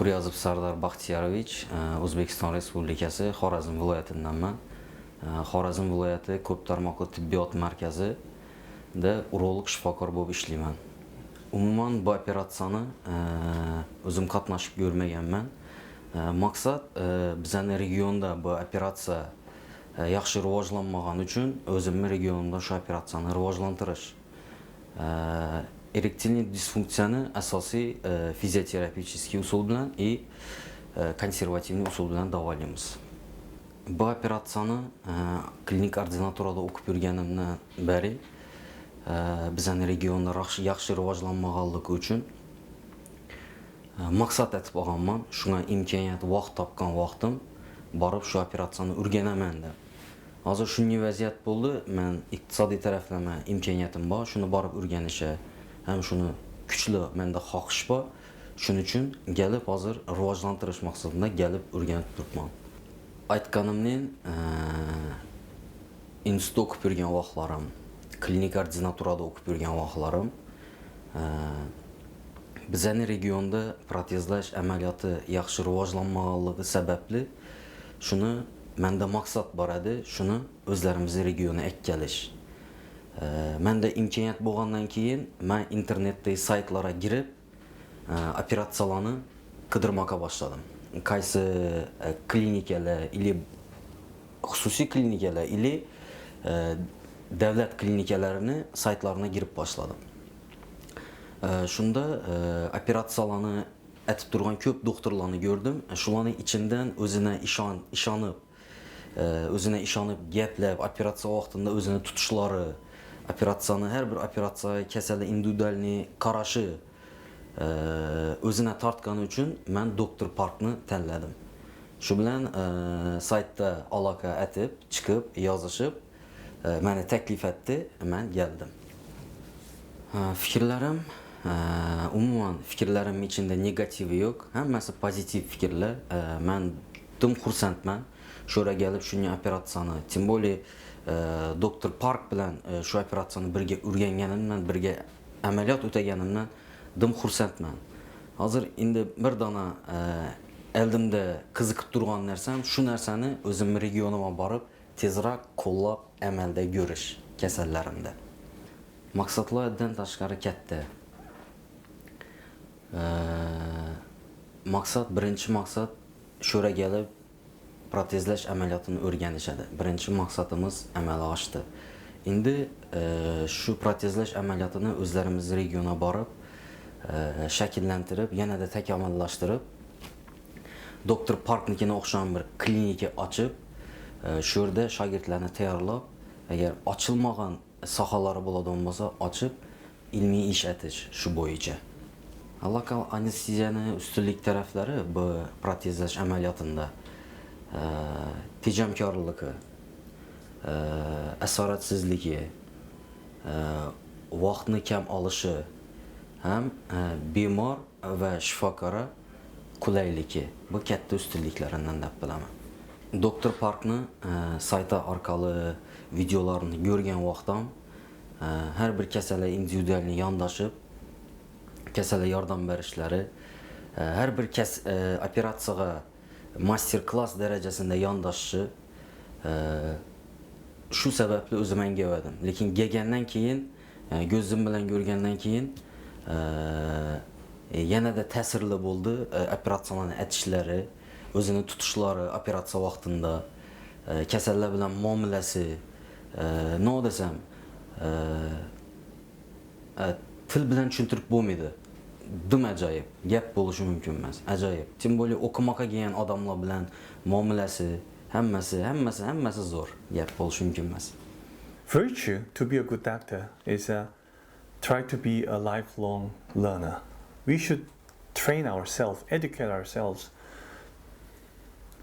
Guryazov Sardor Baxtiyarovich, O'zbekiston Respublikasi Xorazm viloyatindanman. Xorazm viloyati ko'p tarmoqli tibbiyot markazida urolog shifokor bo'lib ishlayman. Umuman bu operatsiyani o'zim qatnashib ko'rmaganman. Maqsad bizning regionda bu operatsiya yaxshi rivojlanmagan uchun o'zimning regionimda shu operatsiyani rivojlantirish. Erektilniy disfunksiyani asosiy fizioterapevtik usul bilan konservativ usul bilan davolaymiz. Bu operatsiyani klinik ordinaturada o'qib yurganimdan beri bizning regionda yaxshi rivojlanmaganligi uchun maqsad etib olganman. Shunga imkoniyat, vaqt topgan vaqtim borib shu operatsiyani o'rganaman deb. Hozir shunday vaziyat bo'ldi. Men iqtisodiy taraflama imkoniyatim bor, shuni borib o'rganishga ham shuni kuchli menda xohish bor. Shuning uchun kelib hozir rivojlantirish maqsadida kelib o'rganib turibman. Aytganimning institutda o'qib yurgan vaqtlarim, klinik ordinaturada o'qib yurgan vaqtlarim bizning regionda protezlash amaliyoti yaxshi rivojlanmaganligi sababli shuni menda maqsad bor edi, shuni o'zlarimizning regionga etkalish. Menda imkoniyat bo'lgandan keyin men internetdagi saytlarga girib operatsiyalarni qidirmoqqa boshladim. Qaysi klinikalar ili xususiy klinikalar ili davlat klinikalarini saytlarına girib boshladim. Shunda operatsiyalarni etib turgan ko'p doktorlarni ko'rdim. Shularning ichidan o'zine ishonib gaplab, operatsiya vaqtida o'zini tutishlari, operatsiyani har bir operatsiyaga kasali individualniy qarashi o'zine tortgani uchun men Dr. Parkni tanladim. Shu bilan saytda aloqa etib, chiqib, yozishib, meni taklif etdi, men keldim. Fikrlarim, umuman fikrlarim ichida negativi yo'q, hammasi pozitiv fikrlar. Men dim xursandman. Şöyle gelip shunday operatsiyani, tim bo'li Dr. Park bilan shu operatsiyani birga o'rganganimdan, birga amaliyot o'taganimdan dim xursandman. Hozir endi bir dona eldimda qiziqib turgan narsam, shu narsani o'zim regionimga borib tezroq qo'llab amalda ko'rish kasallarimda. Maqsadlardan tashqari katta. Birinchi maqsad shura gelib protezlash amaliyotini o'rganishadi. Birinchi maqsadimiz amalga oshdi. Endi shu protezlash amaliyotini o'zlarimiz regionga borib shakllantirib, yanada takomillashtirib, Dr. Parknikini o'xshagan bir klinika ochib, shu yerda shogirdlarni tayyorlab, agar ochilmagan sohalari bo'ladigan bo'lsa, ochib ilmiy ish etish shu bo'yicha. Lokal anesteziyaning ustunlik taraflari bu protezlash amaliyotida tejamkorligi, asoratsizligi, vaqtni kam olishi ham bemor va shifokora qulayligi bu katta ustunliklaridan deb bilaman. Dr. Parkni sayti orqali videolarini ko'rgan vaqtim har bir kasalga individualni yondashib, kasalga yordam berishlari, har bir operatsiyaga master-klass darajasida yondashishi shu sababli o'zim anglamadim. Lekin kelgandan keyin, ko'zim bilan ko'rgandan keyin yanada ta'sirli bo'ldi. Operatsiyalarni etishlari, o'zini tutishlari operatsiya vaqtida, kasallar bilan muomalasi, nima desam, til bilan tushuntirib bo'lmaydi. Dim ajoyib, gap bo'lishi mumkin emas. Ajoyib. Tim bo'li o'qimoqqa kelgan odamlar bilan muomalasi, hammasi zo'r. Gap bo'lishi mumkin emas. Virtue to be a good doctor is try to be a lifelong learner. We should train ourselves, educate ourselves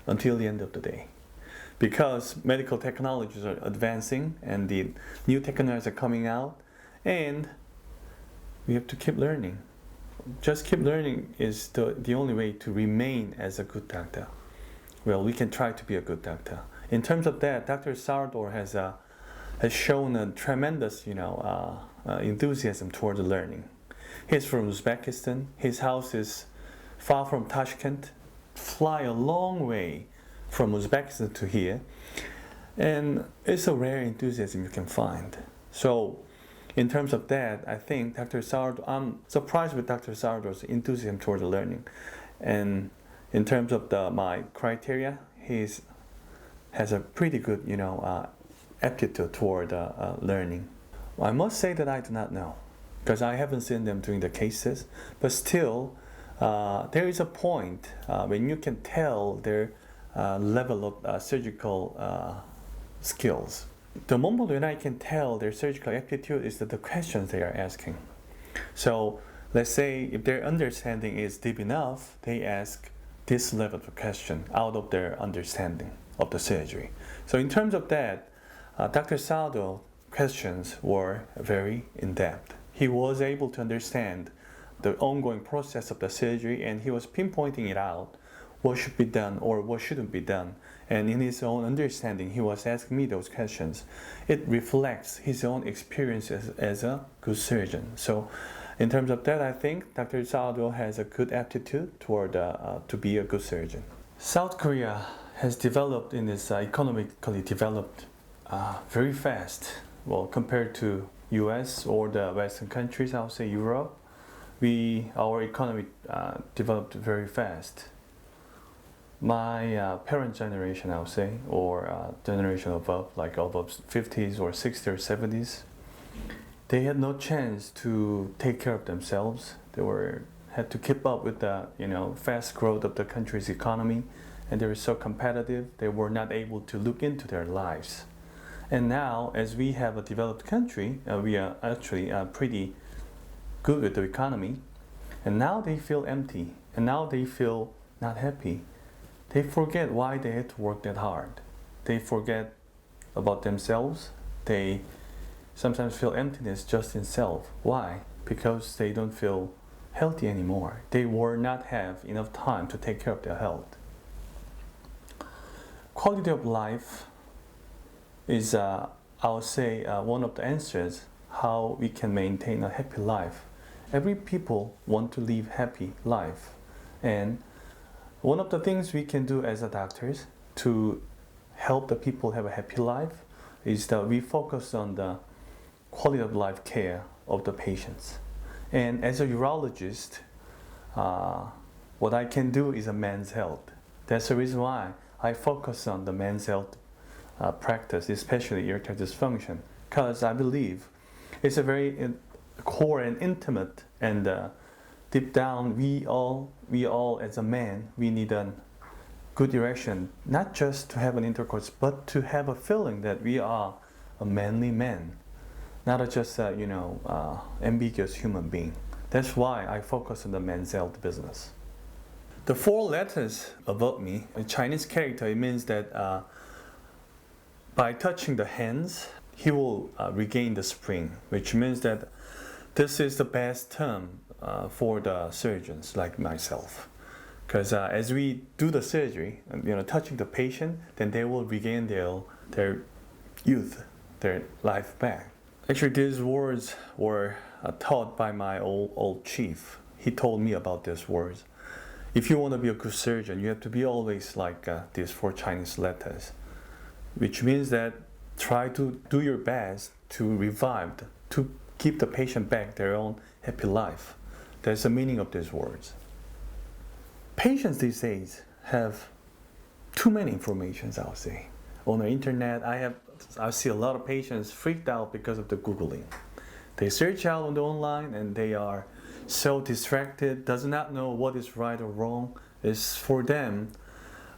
until the end of the day. Because medical technologies are advancing and the new technologies are coming out, and we have to keep learning. Just keep learning is the only way to remain as a good doctor. Well, we can try to be a good doctor. In terms of that, Dr. Sardor has shown a tremendous, enthusiasm toward learning. He's from Uzbekistan. His house is far from Tashkent, fly a long way from Uzbekistan to here, and it's a rare enthusiasm you can find. So in terms of that, I think I'm surprised with Dr. Sardor's enthusiasm toward the learning. And in terms of my criteria, he has a pretty good, aptitude toward learning. I must say that I do not know, because I haven't seen them doing the cases, but still, there is a point when you can tell their level of surgical skills. The moment when I can tell their surgical aptitude is the questions they are asking. So let's say if their understanding is deep enough, they ask this level of question out of their understanding of the surgery. So in terms of that, Dr. Sardor's questions were very in-depth. He was able to understand the ongoing process of the surgery, and he was pinpointing it out, what should be done or what shouldn't be done. And in his own understanding, he was asking me those questions. It reflects his own experience as a good surgeon. So in terms of that, I think Dr. Sardor has a good aptitude toward to be a good surgeon. South Korea has developed in its economically developed very fast. Well, compared to US or the Western countries, I would say Europe, our economy developed very fast. My parent generation, I would say, or generation above, like above 50s or 60s or 70s, they had no chance to take care of themselves. They had to keep up with the fast growth of the country's economy, and they were so competitive they were not able to look into their lives. And now, as we have a developed country, we are actually pretty good with the economy, and now they feel empty, and now they feel not happy. They forget why they had to work that hard. They forget about themselves. They sometimes feel emptiness just in self. Why? Because they don't feel healthy anymore. They will not have enough time to take care of their health. Quality of life is, I would say, one of the answers how we can maintain a happy life. Every people want to live happy life, and one of the things we can do as a doctors to help the people have a happy life is that we focus on the quality of life care of the patients. And as a urologist, what I can do is a men's health. That's the reason why I focus on the men's health practice, especially erectile dysfunction, because I believe it's a very core and intimate, and deep down we all as a man, we need a good erection, not just to have an intercourse, but to have a feeling that we are a manly man, not just ambiguous human being. That's why I focus on the men's health business. The 4 letters about me, in Chinese character, it means that by touching the hands, he will regain the spring, which means that this is the best term for the surgeons like myself. Because as we do the surgery, touching the patient, then they will regain their youth, their life back. Actually, these words were taught by my old chief. He told me about these words. If you want to be a good surgeon, you have to be always like these 4 Chinese letters, which means that try to do your best to revive, to keep the patient back their own happy life. That's the meaning of these words. Patients these days have too many informations, I'll say. On the internet, I see a lot of patients freaked out because of the Googling. They search out on the online and they are so distracted, does not know what is right or wrong. It's for them,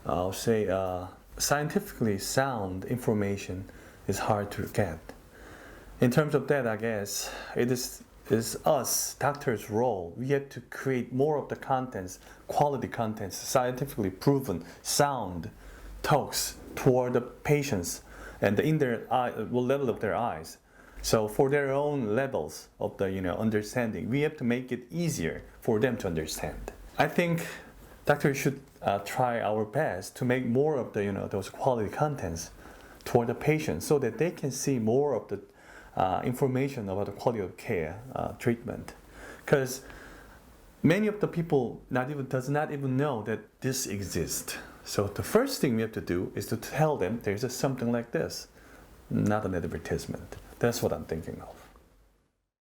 I'll say, scientifically sound information is hard to get. In terms of that, I guess, it is us, doctors' role. We have to create more of the contents, quality contents, scientifically proven, sound talks toward the patients and in their level of their eyes. So for their own levels of the understanding, we have to make it easier for them to understand. I think doctors should try our best to make more of the those quality contents toward the patients, so that they can see more of the information about the quality of care treatment. Because many of the people does not even know that this exists. So the first thing we have to do is to tell them there's something like this, not an advertisement. That's what I'm thinking of.